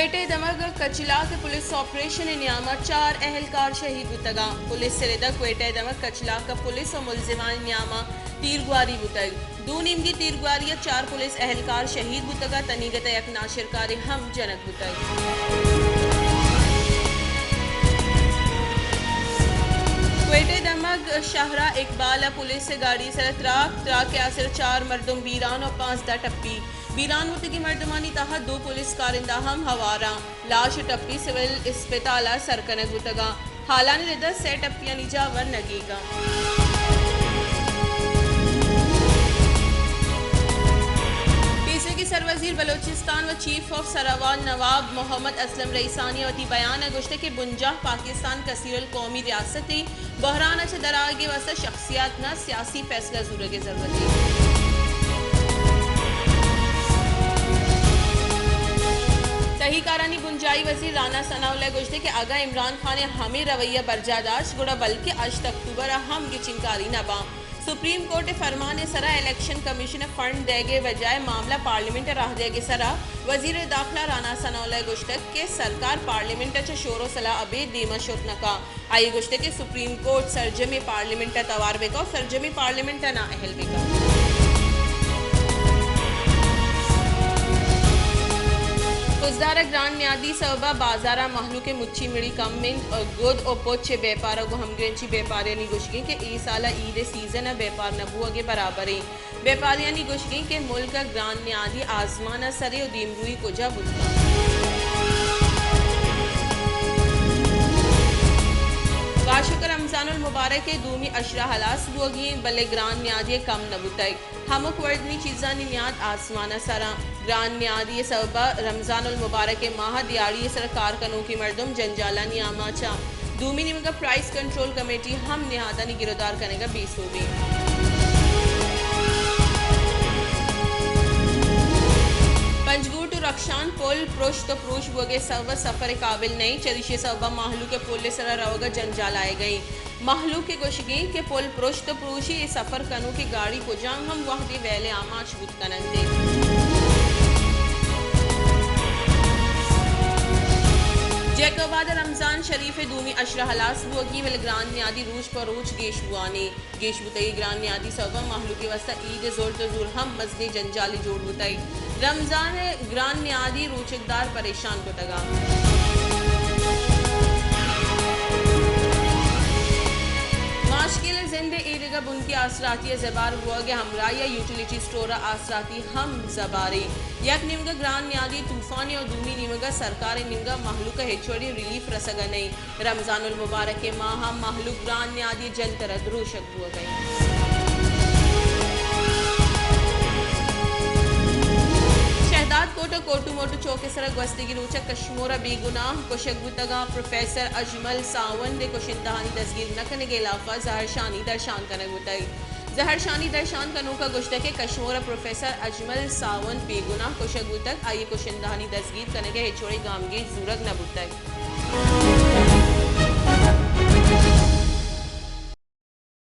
क्वेटे दमग कचला के police operation Nyama 4 अहलकार शहीद बुतगा। Police से रिदा क्वेटे दमग कचला का पुलिस और मुलजिमान न्यामा तीरगुआरी बुतग। दो निमगी तीरगुआरिया 4 पुलिस अहलकार शहीद बुतगा। तनीगत एक नाशिरकार हम जनक बुतग। क्वेटे दमग शाहरा इकबाल पुलिस से गाड़ी सर त्राक के असर 4 मर्दुम बीरान और 5 दा टप्पी। बीरान मुतगी मर्दमानी तहा 2 पुलिस कारिंदा हम हवारा। लाश टप्पी सिविल अस्पताल सरकनक बुतगा। हालान रिदा से टप्पियां निजावर नगेगा। की सरवजीर बलोचिस्तान व चीफ ऑफ सरावाल नवाब मोहम्मद असलम रईसानी वती बयान गुश्त के बुंजा पाकिस्तान कसीरुल कौमी रियासती बहरान अच्छे दरागे वसा शख्सियात न सियासी फैसला जरूर की जरूरत है। तहीकारानी बुंजाई वजीर राना सनाउल्लाह गुश्त के आगा इमरान खान ने हमें रवैया बर्जादाश गुड़ा बल्कि 8 अक्टूबर हम की चिंकारी नबा। सुप्रीम कोर्ट फरमान सरा इलेक्शन कमीशन फंड देगे बजाय मामला पार्लियामेंट राह देगे सरा। वजीर दाखिला राना सनाउल्लाह गुश्तक के सरकार पार्लियामेंट शोर सलाह अबे दीमा शुत नका। आई गुश्त के सुप्रीम कोर्ट सरजमी पार्लियामेंट तवार बेका और सरजमी पार्लियामेंट ना अहल बेका। उजदारा ग्रांड न्यादी सबा बाजारा महलू के मुच्छी मिड़ी कमिंग गुद और पोचे व्यापार को हमग्रेंची व्यापारियानी गुशगी के ई साला ईद सीजन व्यापार नबू के बराबर है। व्यापारियानी गुशगी के मुल्क ग्रांड न्यादी आजमाना सरे और दीमरुई कोजा बुद्धा। वाशुक रमजानुल मुबारक के दूमी अशरा हलास बुगी बल्ले ग्रांड न्यादी कम नबुतक। हमक वर्दनी चीज़ा नियाद आसमाना सरा। ग्रांड न्यादी सबा रमजानुल मुबारक के माह दियाड़ी सर कारकनों की मर्दुम जंजाला नियामाचा। दूमी निमगा प्राइस कंट्रोल कमेटी हम निहादा नि गिरफ्तार करेगा 20 होगी। पंजगुट रक्षान पुल प्रोश तो प्रोश वगे सब सफर काबिल नहीं चरिशे सबा माहलू के पुल सरा रवगा जंजाल आए गई। माहलू के गोशगी के पुल प्रोश तो प्रोशी सफर कनु की गाड़ी को जांग हम वहदे वेले आमाच बुत कनंदे। जैकबाद रमजान शरीफ दूमी अशरा हलास बुगी वल ग्रांड न्यादी रूज पर रोज गेश बुआने गेश बुतई ग्रांड न्यादी सबा माहलू के वस्ता ईद जोर तो जोर हम मजदे जंजाली जोड़ बुतई। रमजान ग्रांड न्यादी रोचकदार परेशान को तगा। माशकिल जिंदे ईदगा बुनकी आसराती जबार हुआ के हमरा या यूटिलिटी स्टोर आसराती हम जबारे यक निमगा ग्रांड न्यादी तूफानी और दूमी निमगा सरकार निमगा महलू का हेचोड़ी रिलीफ रसगा नहीं। रमजानुल मुबारक के माह महलू ग्रांड न्यादी जंतर रोशक हुआ गई। कोटो कोटू मोटू चौके सरक गस्ती की रोचक कश्मोरा बेगुनाह कोशगुतगा प्रोफेसर अजमल सावन दे कोशिंदहानी दसगीर नकने के अलावा जहरशानी दर्शान कनक बुतई। जहरशानी दर्शान कनू का गुश्त के कश्मोरा प्रोफेसर अजमल सावन बेगुनाह कोशगुतक आइए कोशिंदहानी दसगीर कनके हेचोड़े गामगी जूरग न बुतई।